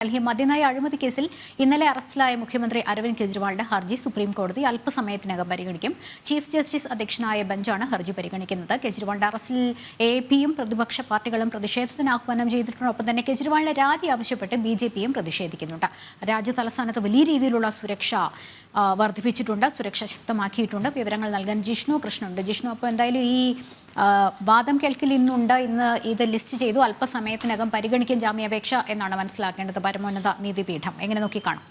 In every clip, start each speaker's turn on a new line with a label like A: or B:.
A: ഡൽഹി മദ്യനയ അഴിമതി കേസിൽ ഇന്നലെ അറസ്റ്റിലായ മുഖ്യമന്ത്രി അരവിന്ദ് കെജ്രിവാളിന്റെ ഹർജി സുപ്രീം കോടതി അല്പസമയത്തിനകം പരിഗണിക്കും. ചീഫ് ജസ്റ്റിസ് അധ്യക്ഷനായ ബെഞ്ചാണ് ഹർജി പരിഗണിക്കുന്നത്. കെജ്രിവാളിന്റെ അറസ്റ്റിൽ AAPയും പ്രതിപക്ഷ പാർട്ടികളും പ്രതിഷേധത്തിന് ആഹ്വാനം ചെയ്തിട്ടുണ്ട്. ഒപ്പം തന്നെ കെജ്രിവാളിന്റെ രാജി ആവശ്യപ്പെട്ട് BJPയും പ്രതിഷേധിക്കുന്നുണ്ട്. രാജ്യതലസ്ഥാനത്ത് വലിയ രീതിയിലുള്ള സുരക്ഷ വർദ്ധിപ്പിച്ചിട്ടുണ്ട്, സുരക്ഷ ശക്തമാക്കിയിട്ടുണ്ട്. വിവരങ്ങൾ നൽകാൻ ജിഷ്ണു കൃഷ്ണനുണ്ട്. ജിഷ്ണു, അപ്പോൾ എന്തായാലും ഈ വാദം കേൾക്കൽ ഇന്നുണ്ട്, ഇന്ന് ഇത് ലിസ്റ്റ് ചെയ്തു, അല്പസമയത്തിനകം പരിഗണിക്കും ജാമ്യാപേക്ഷ എന്നാണ് മനസ്സിലാക്കേണ്ടത്. പരമോന്നത നീതിപീഠം എങ്ങനെ നോക്കിക്കാണും?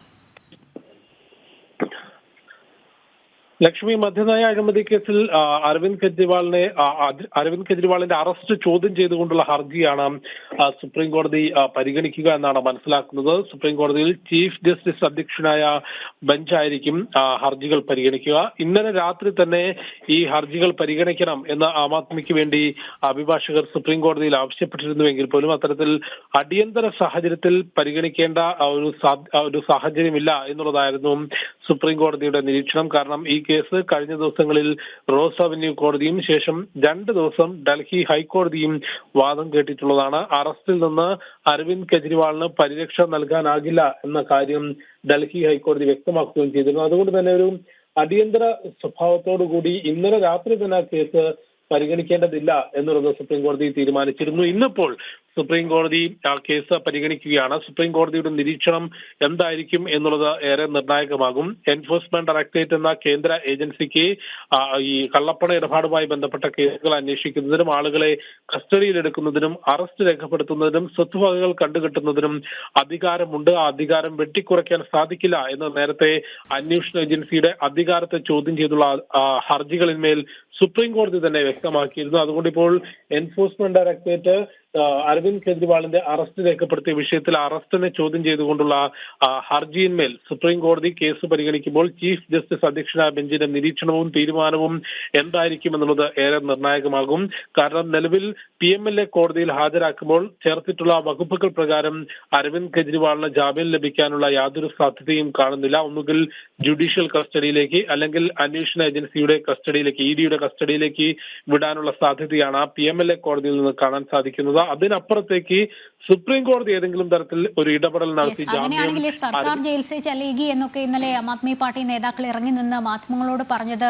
B: ലക്ഷ്മി, മദ്യനയ അഴിമതി കേസിൽ അരവിന്ദ് കെജ്രിവാളിന്റെ അറസ്റ്റ് ചോദ്യം ചെയ്തുകൊണ്ടുള്ള ഹർജിയാണ് സുപ്രീം കോടതി പരിഗണിക്കുക എന്നാണ് മനസ്സിലാക്കുന്നത്. സുപ്രീം കോടതിയിൽ ചീഫ് ജസ്റ്റിസ് അധ്യക്ഷനായ ബെഞ്ചായിരിക്കും ഹർജികൾ പരിഗണിക്കുക. ഇന്നലെ രാത്രി തന്നെ ഈ ഹർജികൾ പരിഗണിക്കണം എന്ന് ആം ആദ്മിക്ക് വേണ്ടി അഭിഭാഷകർ സുപ്രീം കോടതിയിൽ ആവശ്യപ്പെട്ടിരുന്നുവെങ്കിൽ പോലും അത്തരത്തിൽ അടിയന്തര സാഹചര്യത്തിൽ പരിഗണിക്കേണ്ട ഒരു സാഹചര്യമില്ല എന്നുള്ളതായിരുന്നു സുപ്രീം കോടതിയുടെ നിരീക്ഷണം. കാരണം ഈ കേസ് കഴിഞ്ഞ ദിവസങ്ങളിൽ റോസ് അവന്യൂ കോടതിയും ശേഷം 2 ദിവസം ഡൽഹി ഹൈക്കോടതിയും വാദം കേട്ടിട്ടുള്ളതാണ്. അറസ്റ്റിൽ നിന്ന് അരവിന്ദ് കെജ്രിവാളിന് പരിരക്ഷ നൽകാനാകില്ല എന്ന കാര്യം ഡൽഹി ഹൈക്കോടതി വ്യക്തമാക്കുകയും ചെയ്തിരുന്നു. അതുകൊണ്ട് തന്നെ ഒരു അടിയന്തര സ്വഭാവത്തോടു കൂടി ഇന്നലെ രാത്രി തന്നെ കേസ് പരിഗണിക്കേണ്ടതില്ല എന്നുള്ളത് സുപ്രീം കോടതി തീരുമാനിച്ചിരുന്നു. ഇന്നിപ്പോൾ സുപ്രീം കോടതി കേസ് പരിഗണിക്കുകയാണ്. സുപ്രീം കോടതിയുടെ നിരീക്ഷണം എന്തായിരിക്കും എന്നുള്ളത് ഏറെ നിർണായകമാകും. എൻഫോഴ്സ്മെന്റ് ഡയറക്ടറേറ്റ് എന്ന കേന്ദ്ര ഏജൻസിക്ക് ഈ കള്ളപ്പണ ഇടപാടുമായി ബന്ധപ്പെട്ട കേസുകൾ അന്വേഷിക്കുന്നതിനും ആളുകളെ കസ്റ്റഡിയിലെടുക്കുന്നതിനും അറസ്റ്റ് രേഖപ്പെടുത്തുന്നതിനും സ്വത്തുവകകൾ കണ്ടുകെട്ടുന്നതിനും അധികാരമുണ്ട്. ആ അധികാരം വെട്ടിക്കുറയ്ക്കാൻ സാധിക്കില്ല എന്ന് നേരത്തെ അന്വേഷണ ഏജൻസിയുടെ അധികാരത്തെ ചോദ്യം ചെയ്തുള്ള ഹർജികളിന്മേൽ സുപ്രീം കോടതി തന്നെ വ്യക്തമാക്കിയിരുന്നു. അതുകൊണ്ട് ഇപ്പോൾ എൻഫോഴ്സ്മെന്റ് ഡയറക്ടറേറ്റ് അരവിന്ദ് കെജ്രിവാളിന്റെ അറസ്റ്റ് രേഖപ്പെടുത്തിയ വിഷയത്തിൽ അറസ്റ്റിനെ ചോദ്യം ചെയ്തുകൊണ്ടുള്ള ഹർജിയിന്മേൽ സുപ്രീം കോടതി കേസ് പരിഗണിക്കുമ്പോൾ ചീഫ് ജസ്റ്റിസ് അധ്യക്ഷനായ ബെഞ്ചിന്റെ നിരീക്ഷണവും തീരുമാനവും എന്തായിരിക്കും എന്നുള്ളത് ഏറെ നിർണായകമാകും. കാരണം നിലവിൽ PMLA കോടതിയിൽ ഹാജരാക്കുമ്പോൾ ചേർത്തിട്ടുള്ള വകുപ്പുകൾ പ്രകാരം അരവിന്ദ് കെജ്രിവാളിന് ജാമ്യം ലഭിക്കാനുള്ള യാതൊരു സാധ്യതയും കാണുന്നില്ല. ഒന്നുകിൽ ജുഡീഷ്യൽ കസ്റ്റഡിയിലേക്ക് അല്ലെങ്കിൽ അന്വേഷണ ഏജൻസിയുടെ കസ്റ്റഡിയിലേക്ക്, EDയുടെ കസ്റ്റഡിയിലേക്ക് വിടാനുള്ള സാധ്യതയാണ് PMLA കോടതിയിൽ നിന്ന് കാണാൻ സാധിക്കുന്നത്. അതിനപ്പുറത്തേക്ക് സുപ്രീം കോടതി ഏതെങ്കിലും തരത്തിൽ ഒരു ഇടപെടൽ നടത്തി
A: അങ്ങനെയാണെങ്കിൽ സർക്കാർ ജയിൽ സേ ചലേഗി എന്നൊക്കെ ഇന്നലെ ആം ആദ്മി പാർട്ടി നേതാക്കൾ ഇറങ്ങി നിന്ന് മാധ്യമങ്ങളോട് പറഞ്ഞത്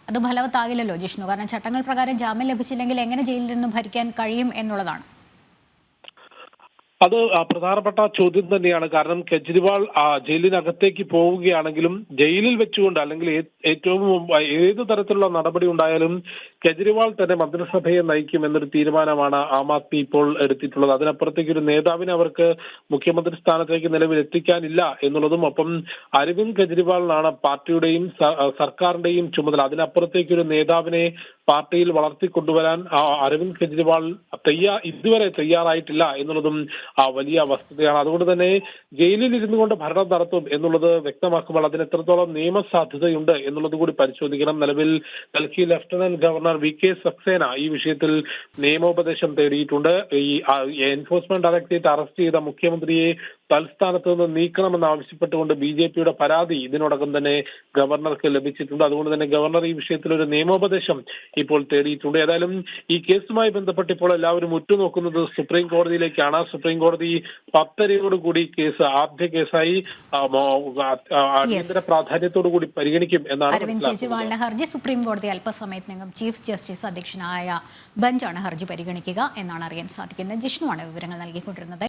A: അത് ഫലവത്താകില്ലല്ലോ ജിഷ്ണു. കാരണം ചട്ടങ്ങൾ പ്രകാരം ജാമ്യം ലഭിച്ചില്ലെങ്കിൽ എങ്ങനെ ജയിലിൽ നിന്ന് ഭരിക്കാൻ കഴിയും എന്നുള്ളതാണ്.
B: അത് പ്രധാനപ്പെട്ട ചോദ്യം തന്നെയാണ്. കാരണം കെജ്രിവാൾ ജയിലിനകത്തേക്ക് പോവുകയാണെങ്കിലും ജയിലിൽ വെച്ചുകൊണ്ട് അല്ലെങ്കിൽ ഏറ്റവും ഏത് തരത്തിലുള്ള നടപടി ഉണ്ടായാലും കെജ്രിവാൾ തന്നെ മന്ത്രിസഭയെ നയിക്കും എന്നൊരു തീരുമാനമാണ് ആം ആദ്മി ഇപ്പോൾ എടുത്തിട്ടുള്ളത്. അതിനപ്പുറത്തേക്ക് ഒരു നേതാവിനെ അവർക്ക് മുഖ്യമന്ത്രി സ്ഥാനത്തേക്ക് നിലവിൽ എത്തിക്കാനില്ല എന്നുള്ളതും, ഒപ്പം അരവിന്ദ് കെജ്രിവാളിനാണ് പാർട്ടിയുടെയും സർക്കാരിന്റെയും ചുമതല. അതിനപ്പുറത്തേക്ക് ഒരു നേതാവിനെ പാർട്ടിയിൽ വളർത്തിക്കൊണ്ടുവരാൻ അരവിന്ദ് കെജ്രിവാൾ ഇതുവരെ തയ്യാറായിട്ടില്ല എന്നുള്ളതും വലിയ വസ്തുതയാണ്. അതുകൊണ്ട് തന്നെ ജയിലിൽ ഇരുന്നു കൊണ്ട് ഭരണം നടത്തും എന്നുള്ളത് വ്യക്തമാക്കുമ്പോൾ അതിന് എത്രത്തോളം നിയമസാധ്യതയുണ്ട് എന്നുള്ളത് കൂടി പരിശോധിക്കണം. നിലവിൽ Delhi lieutenant governor VK Saxena ഈ വിഷയത്തിൽ നിയമോപദേശം തേടിയിട്ടുണ്ട്. ഈ എൻഫോഴ്സ്മെന്റ് ഡയറക്ടറേറ്റ് അറസ്റ്റ് ചെയ്ത മുഖ്യമന്ത്രിയെ തൽസ്ഥാനത്ത് നിന്ന് നീക്കണമെന്ന് ആവശ്യപ്പെട്ടുകൊണ്ട് BJPയുടെ പരാതി ഇതിനോടകം തന്നെ ഗവർണർക്ക് ലഭിച്ചിട്ടുണ്ട്. അതുകൊണ്ട് തന്നെ ഗവർണർ ഈ വിഷയത്തിൽ ഒരു നിയമോപദേശം ഇപ്പോൾ തേടിയിട്ടുണ്ട്. ഏതായാലും ഈ കേസുമായി ബന്ധപ്പെട്ട് ഇപ്പോൾ എല്ലാവരും ഉറ്റുനോക്കുന്നത് സുപ്രീം കോടതിയിലേക്കാണ്. സുപ്രീം കോടതി 10:30 കേസ് ആദ്യ കേസായി അടിയന്തര പ്രാധാന്യത്തോടു കൂടി പരിഗണിക്കും എന്നാണ്
A: അരവിന്ദ് കെജ്രിവാളിന്റെ ഹർജി സുപ്രീം കോടതി അല്പസമയത്തിനകം ചീഫ് ജസ്റ്റിസ് അധ്യക്ഷനായ ബെഞ്ചാണ് ഹർജി പരിഗണിക്കുക എന്നാണ് അറിയാൻ സാധിക്കുന്നത്. ജിഷ്ണുവാണ് വിവരങ്ങൾ നൽകിക്കൊണ്ടിരുന്നത്.